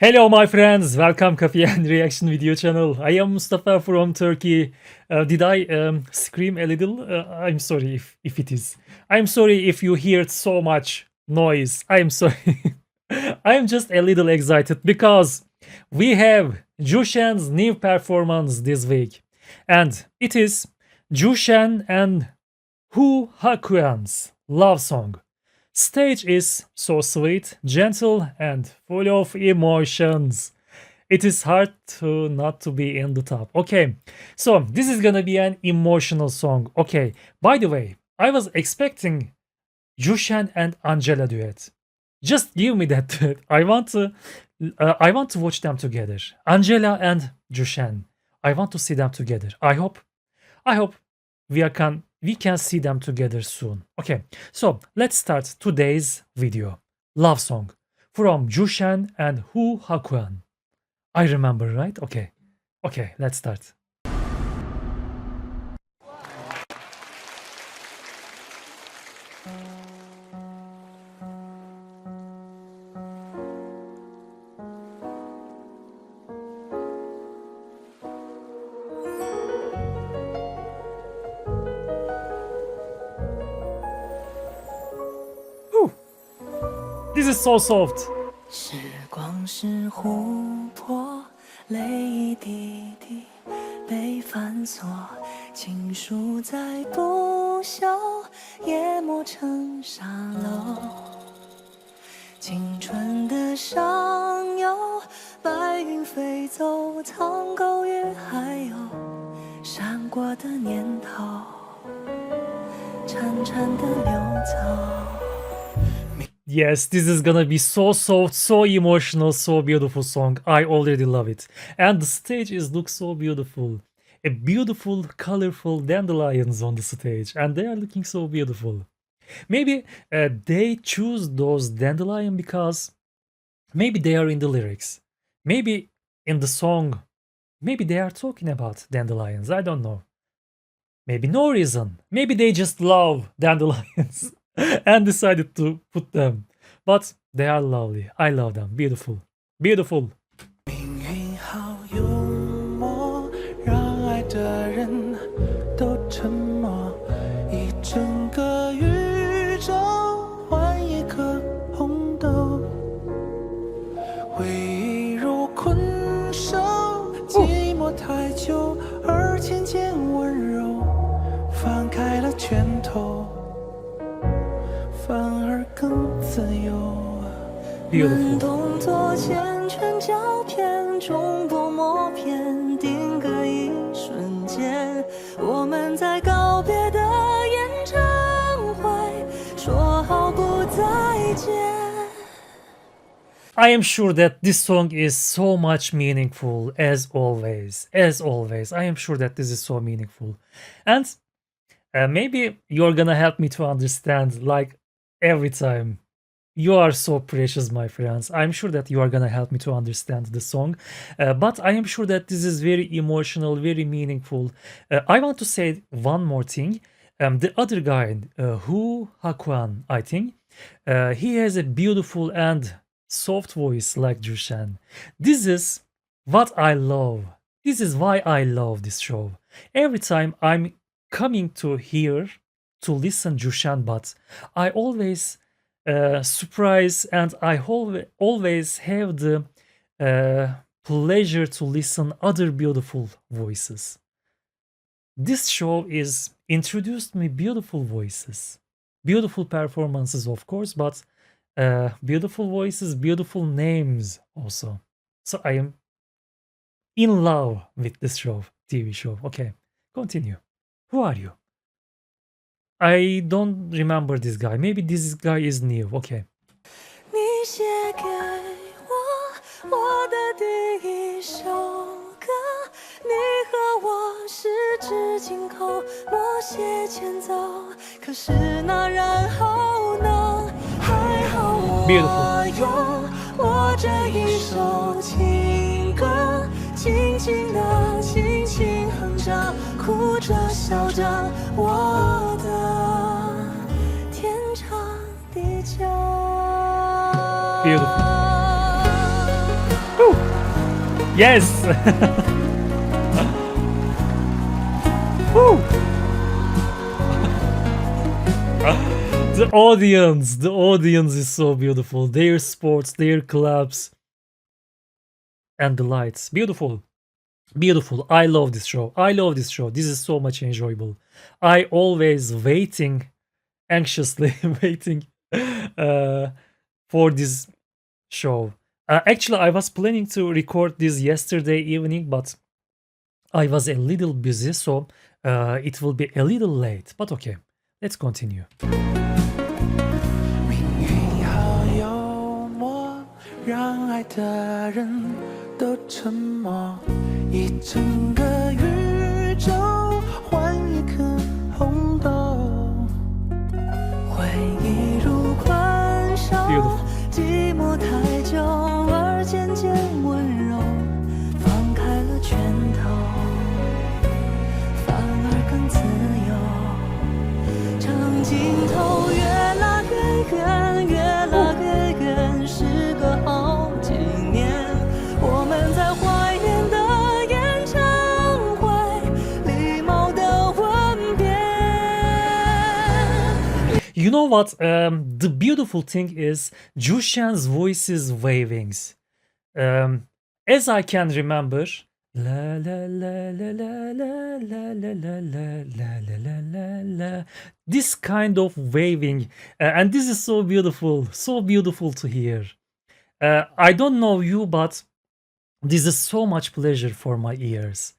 Hello my friends, welcome Coffee and Reaction video channel. I am Mustafa from Turkey. Did I scream a little? I'm sorry if it is. I'm sorry if you heard so much noise. I'm sorry. I'm just a little excited because we have Zhou Shen's new performance this week. And it is Zhou Shen and Haiquan's love song. Stage is so sweet, gentle, and full of emotions. It is hard to not to be in the top. Okay, so this is gonna be an emotional song. Okay, by the way, I was expecting Zhou Shen and Angela duet. Just give me that duet. I want to watch them together. Angela and Zhou Shen. I want to see them together. I hope we can see them together soon. Okay, so let's start today's video. Love song from Zhou Shen and Haiquan. I remember, right? Okay, let's start. This is so soft. 时光是湖泊，泪一滴滴被反锁，情书在不朽，也磨成沙漏。青春的上游，白云飞走，苍狗与还有闪过的念头，潺潺的流走。 Yes, this is gonna be so soft, so emotional, so beautiful song. I already love it. And the stage looks so beautiful. A beautiful, colorful dandelions on the stage. And they are looking so beautiful. Maybe they choose those dandelion because maybe they are in the lyrics. Maybe in the song, maybe they are talking about dandelions. I don't know. Maybe no reason. Maybe they just love dandelions. And decided to put them. But they are lovely. I love them. Beautiful. Beautiful. 命运好幽默，让爱的人都沉默。一整个宇宙换一颗红豆，回忆如困兽，寂寞太久，而渐渐温柔，放开了拳头。 反而更自由。慢动作缱绻胶片，中波默片，定格一瞬间。我们在告别的演唱会，说好不再见。 I am sure that this song is so much meaningful as always. As always, I am sure that this is so meaningful. And maybe you're gonna help me to understand, like, every time. You are so precious, my friends. I'm sure that you are gonna help me to understand the song. But I am sure that this is very emotional, very meaningful. I want to say one more thing. The other guy, Haiquan, I think, he has a beautiful and soft voice like Zhou Shen. This is what I love. This is why I love this show. Every time I'm coming to here to listen Zhou Shen, but I always surprise and I always have the pleasure to listen other beautiful voices. This show is introduced me beautiful voices, beautiful performances, of course, but beautiful voices, beautiful names also. So I am in love with this show, TV show. Okay, continue. Who are you? I don't remember this guy. Maybe this guy is new. Okay. 你写给我的第一首歌，你和我十指紧扣，默写前奏。可是那然后呢？还好我有我这一首情歌，轻轻地，轻轻哼着，哭着笑着，我的天长地久。Beautiful. Yes. Woo. The audience is so beautiful. Their sports, their clubs, and the lights. Beautiful. Beautiful. I love this show. This is so much enjoyable. I always anxiously waiting for this show. Actually, I was planning to record this yesterday evening, but I was a little busy, so it will be a little late. But okay, let's continue. 命运好幽默，让爱的人都沉默。一整个宇宙换一颗红豆，回忆如困兽，寂寞太久而渐渐温柔，放开了拳头，反而更自由。长镜头越拉越远，越拉越远，时隔好几年，我们在怀念的演唱会，礼貌的吻别。You know what? The beautiful thing is Zhou Shen's voice's wavings. As I can remember, la la la la la la la la la la la la la la, this kind of waving, and this is so beautiful to hear. I don't know you, but this is so much pleasure for my ears.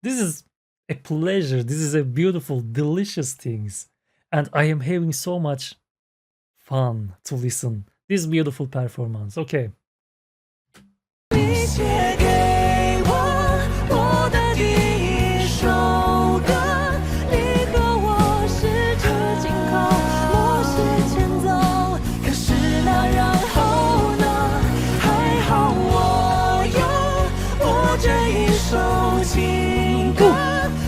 This is a pleasure. This is a beautiful, delicious things, and I am having so much fun to listen this beautiful performance. Okay. 你写给我的第一首歌，你和我十指紧扣，默写前奏。可是那然后呢？还好我有我这一首情歌，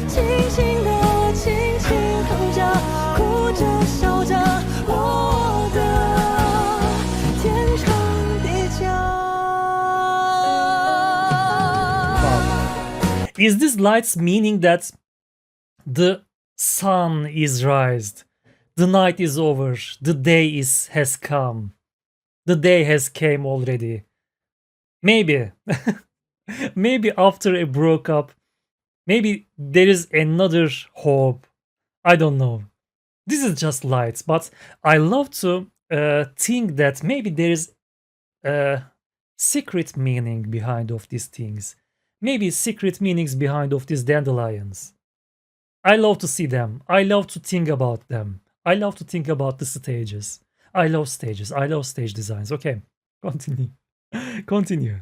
轻轻地轻轻哼着，哭着笑着，我的天长地久。Is this lights meaning that the sun is rised, the night is over, the day has come, the day has came already? Maybe, maybe after a breakup, maybe there is another hope. I don't know. This is just lights, but I love to think that maybe there is a secret meaning behind of these things. Maybe secret meanings behind of these dandelions. I love to see them. I love to think about them. I love to think about the stages. I love stages. I love stage designs. Okay, continue. Continue.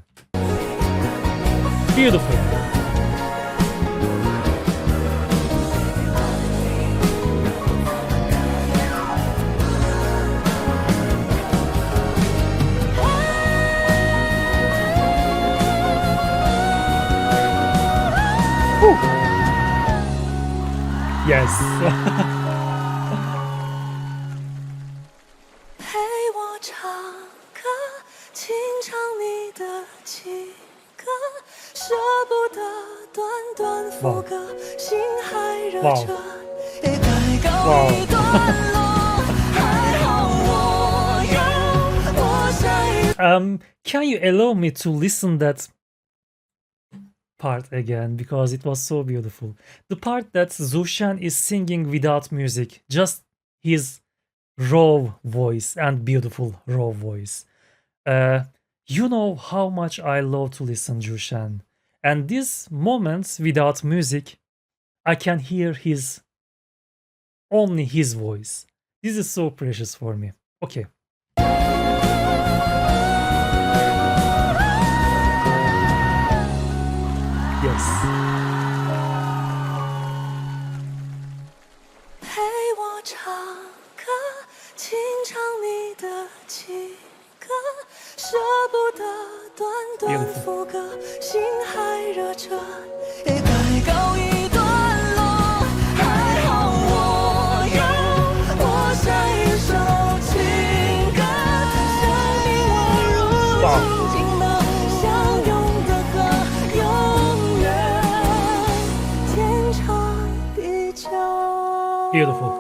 Beautiful. Yes. 陪我唱歌，清唱你的情歌，舍不得短短副歌，心还热着，也该告一段落。还好我有我下一。Can you allow me to listen that part again, because it was so beautiful? The part that Zhou Shen is singing without music, just his raw voice and beautiful raw voice. You know how much I love to listen Zhou Shen, and these moments without music, I can hear only his voice. This is so precious for me. Okay. Yes. 陪我唱歌，清唱你的情歌，舍不得短短副歌，心还热着，也该告一段落。还好我有我下一首情歌，生命宛如静静的相拥的歌。Beautiful.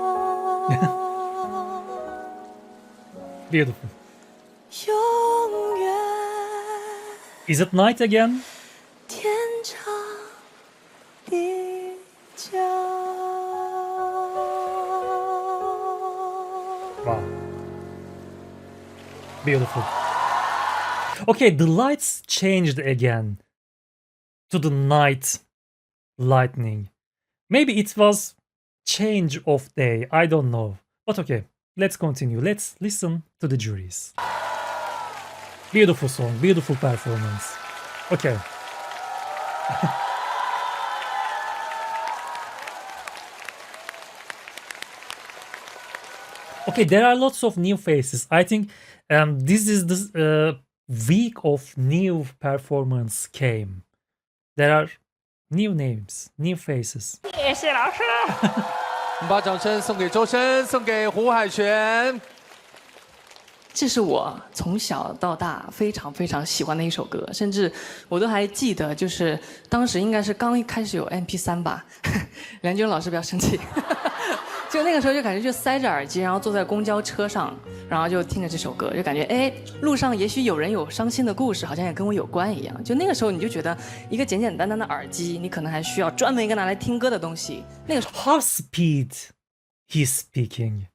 Beautiful. 永远 Is it night again? 天长地久。 Wow. Beautiful. Okay, the lights changed again to the night lightning. Maybe it was change of day. I don't know. But okay, let's continue. Let's listen to the juries. Beautiful song, beautiful performance. Okay. Okay, there are lots of new faces. I think this is the week of new performance came. There are new names, new faces. 谢谢老师。我们把掌声送给周深，送给胡海泉。这是我从小到大非常非常喜欢的一首歌，甚至我都还记得，就是当时应该是刚开始有 MP3吧，梁军老师不要生气。就那个时候就感觉就塞着耳机，然后坐在公交车上，然后就听着这首歌，就感觉哎，路上也许有人有伤心的故事，好像也跟我有关一样。就那个时候你就觉得一个简简单单的耳机，你可能还需要专门一个拿来听歌的东西。那个时候 How speed he's speaking?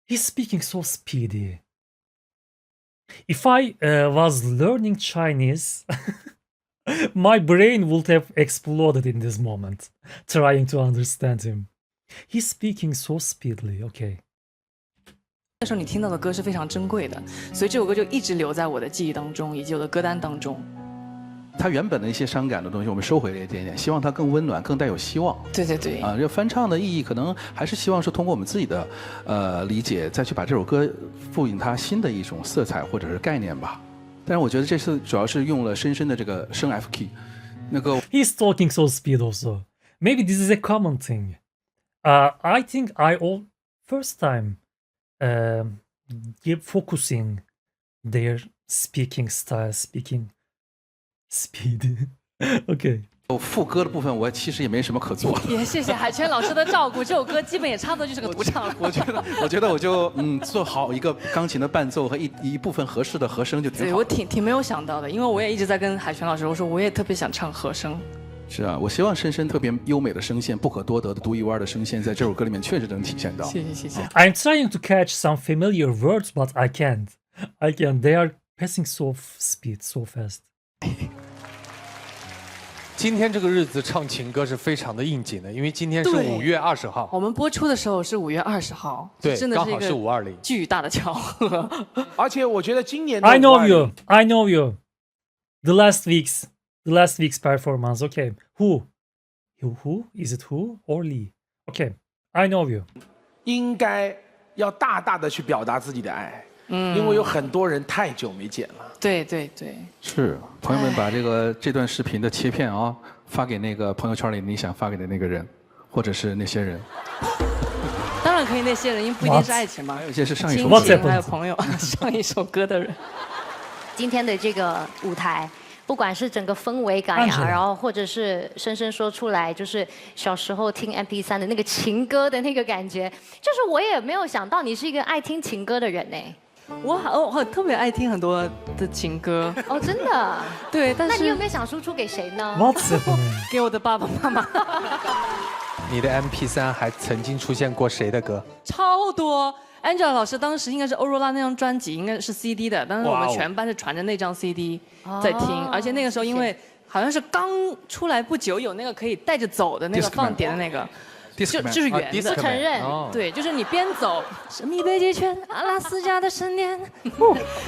He's speaking so speedy. If I was learning Chinese, my brain would have exploded in this moment, trying to understand him. He's speaking so speedily. Okay. 那时候你听到的歌是非常珍贵的，所以这首歌就一直留在我的记忆当中，以及我的歌单当中。他原本的一些伤感的东西，我们收回了一点点，希望它更温暖，更带有希望。对对对。啊，这翻唱的意义可能还是希望是通过我们自己的理解，再去把这首歌赋予它新的一种色彩或者是概念吧。但是我觉得这次主要是用了深深的这个升 F key， 那个。He's talking so speed also. Maybe this is a common thing. I think I all first time focusing their speaking style, speaking speed. Okay. 副歌的部分我其实也没什么可做的。也谢谢海泉老师的照顾，这首歌基本也差不多就是个独唱了。我觉得我就做好一个钢琴的伴奏和一部分合适的和声就挺好。对，我挺没有想到的，因为我也一直在跟海泉老师我说，我也特别想唱和声。是啊，我希望深深特别优美的声线，不可多得的独一无二的声线，在这首歌里面确实能体现到。谢谢谢谢。I'm trying to catch some familiar words, but I can't. They are passing so speed, so fast. 今天这个日子唱情歌是非常的应景的，因为今天是5月20号。我们播出的时候是5月20号，对，真的是一个520，巨大的巧合。而且我觉得今年 I know you. The last week's performance. Okay, who? Is it who or Lee? Okay, I know you. 应该要大大的去表达自己的爱，因为有很多人太久没见了。对对对，是朋友们把这段视频的切片啊发给那个朋友圈里你想发给的那个人，或者是那些人。当然可以那些人，因为不一定是爱情嘛，还有一些是上一首亲情还有朋友上一首歌的人。今天的这个舞台。不管是整个氛围感呀，然后或者是深深说出来，就是小时候听 MP3的那个情歌的那个感觉，就是我也没有想到你是一个爱听情歌的人呢。我特别爱听很多的情歌哦，真的。对，但是那你有没有想输出给谁呢？给我的爸爸妈妈。你的 MP3 还曾经出现过谁的歌？超多。Angela 老师当时应该是欧若拉那张专辑，应该是 CD 的，当时我们全班是传着那张 CD 在听，而且那个时候因为好像是刚出来不久，有那个可以带着走的那个放碟的那个，就是圆的。不承认，对，就是你边走，神秘北极圈，阿拉斯加的神殿，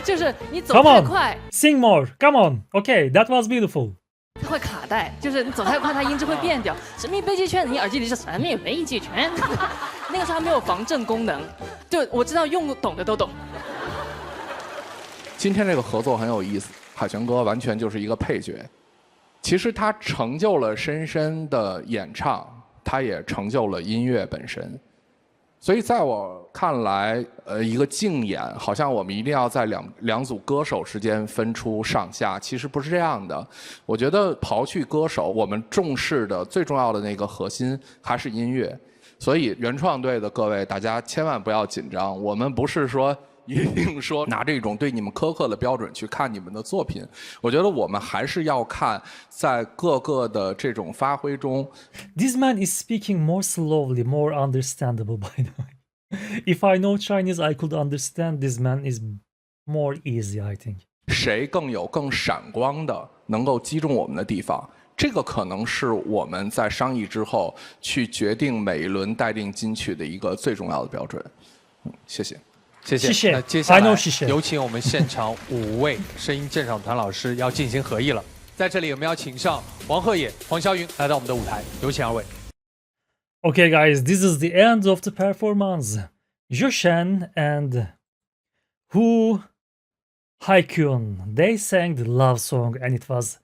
就是你走太快。Sing more, come on. Okay, that was beautiful. 它会卡带，就是你走太快，它音质会变掉。神秘北极圈，你耳机里是神秘北极圈。那个时候还没有防震功能，就我知道用懂的都懂。今天这个合作很有意思，海泉哥完全就是一个配角，其实他成就了深深的演唱，他也成就了音乐本身。所以在我看来，一个竞演好像我们一定要在两组歌手之间分出上下，其实不是这样的。我觉得刨去歌手，我们重视的最重要的那个核心还是音乐。所以原创队的各位，大家千万不要紧张，我们不是说一定说拿这种对你们苛刻的标准去看你们的作品，我觉得我们还是要看在各个的这种发挥中。This man is speaking more slowly, more understandable, by the way. If I know Chinese, I could understand this man is more easy, I think. 谁更有更闪光的，能够击中我们的地方？这个可能是我们在商议之后去决定每一轮待定金曲的一个最重要的标准。谢谢。谢谢。谢谢那接下来 I know 谢谢有请我们现场5位声音鉴赏团老师要进行合议了。在这里，我们要请上王鹤野、黄霄云来到我们的舞台，有请2位。Okay, guys, this is the end of the performance. Zhou Shen and Haiquan, they sang the love song, and it was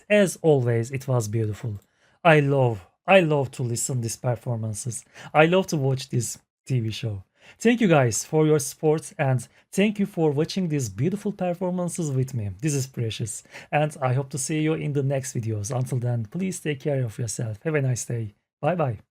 as always, it was beautiful. I love to listen these performances. I love to watch this TV show. Thank you guys for your support, and thank you for watching these beautiful performances with me. This is precious, and I hope to see you in the next videos. Until then, please take care of yourself. Have a nice day. Bye bye.